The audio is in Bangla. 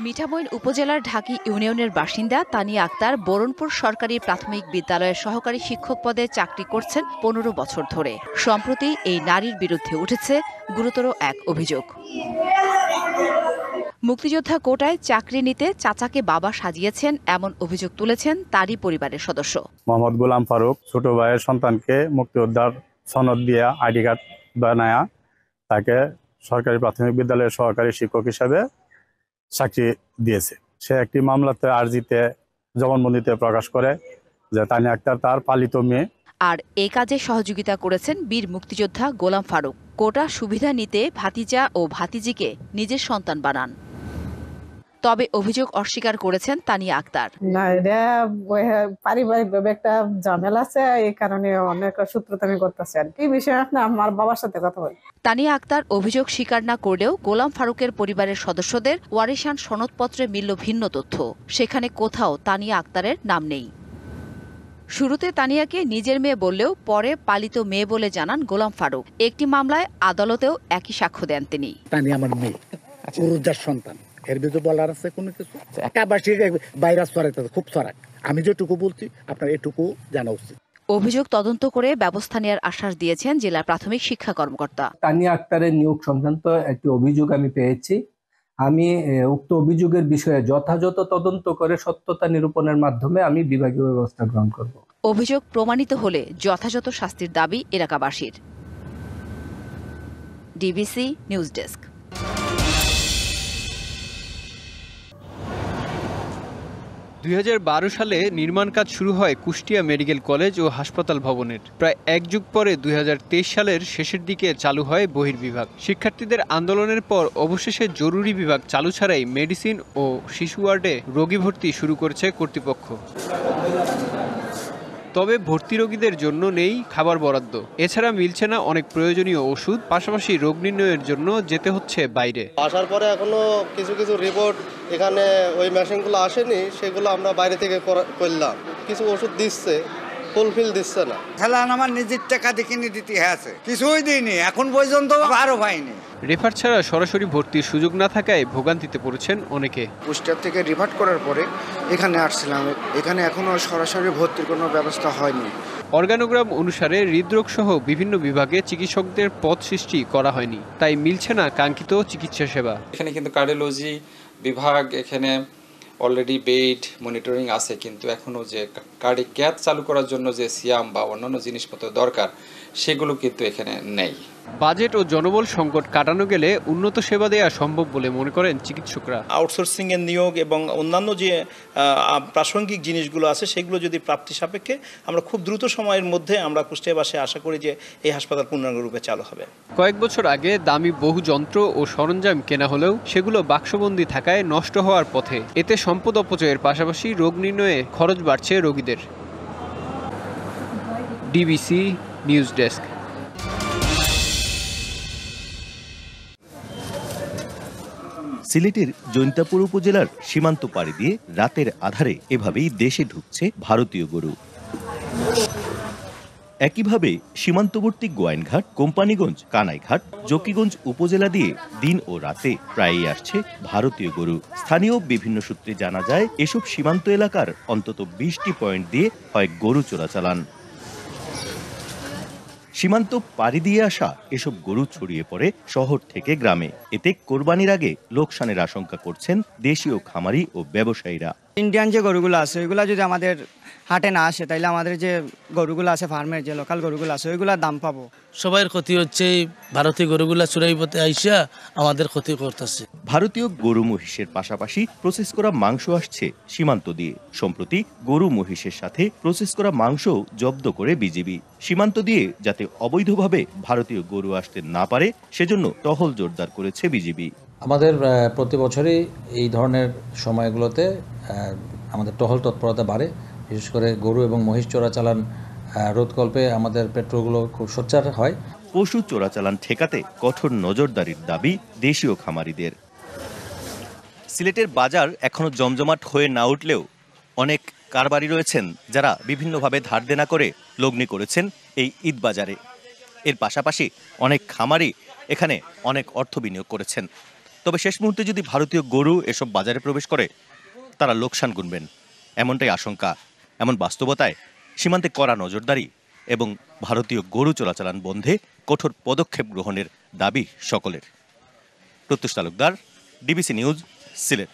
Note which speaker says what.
Speaker 1: মিঠামইন উপজেলার ঢাকি ইউনিয়নের বাসিন্দা তানিয়া আক্তার বরণপুর সরকারি প্রাথমিক বিদ্যালয়ের সহকারী শিক্ষক পদে চাকরি করছেন ১৫ বছর ধরে। সম্প্রতি এই নারীর বিরুদ্ধে উঠেছে গুরুতর এক অভিযোগ। মুক্তিযোদ্ধা কোটায় চাকরি নিতে চাচাকে বাবা সাজিয়েছেন এমন অভিযোগ তুলেছেন তারই পরিবারের সদস্য।
Speaker 2: মোহাম্মদ গোলাম ফারুক ছোট ভাইয়ের সন্তানকে মুক্তিযোদ্ধার সনদ দিয়া আইডি কার্ড বানায়া তাকে সরকারি প্রাথমিক বিদ্যালয়ের সহকারী শিক্ষক হিসেবে চাকরি দিয়েছে। সে একটি মামলাতে আর্জিতে জবানবন্দিতে প্রকাশ করে যে তানিয়া আক্তার তার পালিত মেয়ে।
Speaker 1: আর এই কাজে সহযোগিতা করেছেন বীর মুক্তিযোদ্ধা গোলাম ফারুক। কোটা সুবিধা নিতে ভাতিজা ও ভাতিজিকে নিজের সন্তান বানান। তবে অভিযোগ অস্বীকার করেছেন তানিয়া আক্তার।
Speaker 3: না, এটা পারিবারিকভাবে একটা ঝামেলা আছে, এই কারণে অনেক সূত্রতামি করতেছে আর কি। বিষয়ে আপনি আমার বাবার সাথে কথা বলি।
Speaker 1: তানিয়া আক্তার অভিযোগ স্বীকার না করলেও গোলাম ফারুকের পরিবারের সদস্যদের ওয়ারিশান সনদপত্রে মিলল ভিন্ন তথ্য। সেখানে কোথাও তানিয়া আক্তারের নাম নেই। শুরুতে তানিয়াকে নিজের মেয়ে বললেও পরে পালিত মেয়ে বলে জানান গোলাম ফারুক। একটি মামলায় আদালতেও একই সাক্ষ্য দেন তিনি।
Speaker 4: তানিয়া আমার মেয়ে, উরুজার সন্তান। এর ভিতরে বলার আছে কোনো কিছু? একাবাসী ভাইরাস ছড়াইতে খুব ছড়াক। আমি যেটুকু বলছি আপনার এটুকু জানা উচিত।
Speaker 1: অভিযোগ তদন্ত করে ব্যবস্থা নেওয়ার আশ্বাস দিয়েছেন জেলা প্রাথমিক শিক্ষা কর্মকর্তা।
Speaker 5: তানিয়া আক্তারের নিয়োগ সংক্রান্ত একটি অভিযোগ আমি পেয়েছি। আমি উক্ত অভিযোগের বিষয়ে যথাযথ তদন্ত করে সত্যতা নিরূপণের মাধ্যমে আমি বিভাগীয় ব্যবস্থা গ্রহণ করব।
Speaker 1: অভিযোগ প্রমাণিত হলে যথাযথ শাস্তির দাবি এলাকাবাসীর। DBC news desk.
Speaker 6: দুই সালে নির্মাণ কাজ শুরু হয় কুষ্টিয়া মেডিকেল কলেজ ও হাসপাতাল ভবনের। প্রায় এক যুগ পরে ২০২৩ সালের শেষের দিকে চালু হয় বহির্বিভাগ। শিক্ষার্থীদের আন্দোলনের পর অবশেষে জরুরি বিভাগ চালু ছাড়াই মেডিসিন ও শিশু ওয়ার্ডে রোগী ভর্তি শুরু করেছে কর্তৃপক্ষ। তবে ভর্তি রোগীদের জন্য নেই খাবার বরাদ্দ। এছাড়া মিলছে না অনেক প্রয়োজনীয় ওষুধ, পাশাপাশি রোগ নির্ণয়ের জন্য যেতে হচ্ছে বাইরে।
Speaker 7: আসার পরে এখনো কিছু রিপোর্ট এখানে ওই মেশিনগুলো আসেনি, সেগুলো আমরা বাইরে থেকে করলাম। কিছু ওষুধ দিচ্ছে, ফুলফিল দিচ্ছে না।
Speaker 8: খেলান আমার নিজের টাকা দিয়ে কিনে দিতে হয়েছে, কিছুই দিইনি এখন পর্যন্ত, আরো পাইনি।
Speaker 6: রেফার ছাড়া সরাসরি ভর্তির সুযোগ না থাকায় ভোগান্তিতে পড়েছেন অনেকে।
Speaker 9: কুষ্টিয়া থেকে রিফার করার পরে এখানে আসছিলাম, এখানে এখনো সরাসরি ভর্তির কোনো ব্যবস্থা হয়নি।
Speaker 6: অর্গানোগ্রাম অনুসারে হৃদরোগ সহ বিভিন্ন বিভাগে চিকিৎসকদের পদ সৃষ্টি করা হয়নি, তাই মিলছে না কাঙ্ক্ষিত চিকিৎসা সেবা।
Speaker 10: এখানে কিন্তু কার্ডিওলজি বিভাগ, এখানে অলরেডি বেড মনিটরিং আছে, কিন্তু এখনো যে কার্ডিক ক্যাথ চালু করার জন্য যে সিয়াম বা অন্যান্য জিনিসপত্র দরকার সেগুলো কিন্তু এখানে নেই।
Speaker 6: বাজেট ও জনবল সংকট কাটানো গেলে উন্নত সেবা দেওয়া সম্ভব বলে মনে করেন চিকিৎসকরা।
Speaker 11: আউটসোর্সিং এর নিয়োগ এবং অন্যান্য যে প্রাসঙ্গিক জিনিসগুলো আছে সেগুলো যদি প্রাপ্তি সাপেক্ষে আমরা খুব দ্রুত সময়ের মধ্যে আমরা কুষ্টিয়াবাসী আশা করি যে এই হাসপাতাল পূর্ণাঙ্গরূপে চালু হবে।
Speaker 6: কয়েক বছর আগে দামি বহু যন্ত্র ও সরঞ্জাম কেনা হলেও সেগুলো বাক্সবন্দি থাকায় নষ্ট হওয়ার পথে। এতে সম্পদ অপচয়ের পাশাপাশি রোগ নির্ণয়ে খরচ বাড়ছে রোগীদের। DBC news desk.
Speaker 12: সিলেটের জৈন্তাপুর উপজেলার সীমান্ত পাড়ি দিয়ে রাতের আধারে এভাবেই দেশে ঢুকছে ভারতীয় গরু। একইভাবে সীমান্তবর্তী গোয়াইনঘাট, কোম্পানিগঞ্জ, কানাইঘাট, জকিগঞ্জ উপজেলা দিয়ে দিন ও রাতে প্রায়ই আসছে ভারতীয় গরু। স্থানীয় বিভিন্ন সূত্রে জানা যায় এসব সীমান্ত এলাকার অন্তত ২০টি পয়েন্ট দিয়ে হয় গরু চোরাচালান। সীমান্ত পাড়ি দিয়ে আসা এসব গরু ছড়িয়ে পড়ে শহর থেকে গ্রামে। এতে কোরবানির আগে লোকসানের আশঙ্কা করছেন দেশীয় খামারি ও ব্যবসায়ীরা।
Speaker 13: ইন্ডিয়ান যে গরুগুলো আছে ওইগুলো যদি আমাদের হাটে না আসে তাইলে আমাদের যে গরুগুলো আছে ফার্মের যে লোকাল গরুগুলো আছে ওইগুলোর দাম পাবো।
Speaker 14: সবার ক্ষতি হচ্ছে, ভারতীয় গরুগুলা চুরাই পথে আইসা আমাদের ক্ষতি করতেছে।
Speaker 12: ভারতীয় গরু মহিষের পাশাপাশি প্রসেস করা মাংস আসছে সীমান্ত দিয়ে। সম্প্রতি গরু মহিষের সাথে প্রসেস করা মাংস জব্দ করে বিজিবি। সীমান্ত দিয়ে যাতে অবৈধভাবে ভারতীয় গরু আসতে না পারে সেজন্য টহল জোরদার করেছে বিজিবি।
Speaker 15: আমাদের প্রতি বছরই এই ধরনের সময়গুলোতে আমাদের টহল তৎপরতা বাড়ে। বিশেষ করে গরু এবং মহিষ চোরাচালান রোধকল্পে আমাদের পেট্রোলগুলো খুব সোচ্চার হয়।
Speaker 12: পশু চোরাচালান ঠেকাতে কঠোর নজরদারির দাবি দেশীয় খামারিদের। সিলেটের বাজার এখনো জমজমাট হয়ে না উঠলেও অনেক কারবারি রয়েছেন যারা বিভিন্নভাবে ধার দেনা করে লগ্নি করেছেন এই ঈদ বাজারে। এর পাশাপাশি অনেক খামারি এখানে অনেক অর্থ বিনিয়োগ করেছেন। তবে শেষ মুহূর্তে যদি ভারতীয় গরু এসব বাজারে প্রবেশ করে তারা লোকসান গুনবেন, এমনটাই আশঙ্কা। এমন বাস্তবতায় সীমান্তে কড়া নজরদারি এবং ভারতীয় গরু চোরাচালান বন্ধে কঠোর পদক্ষেপ গ্রহণের দাবি সকলের। প্রত্যুষ তালুকদার, ডিবিসি নিউজ, সিলেট।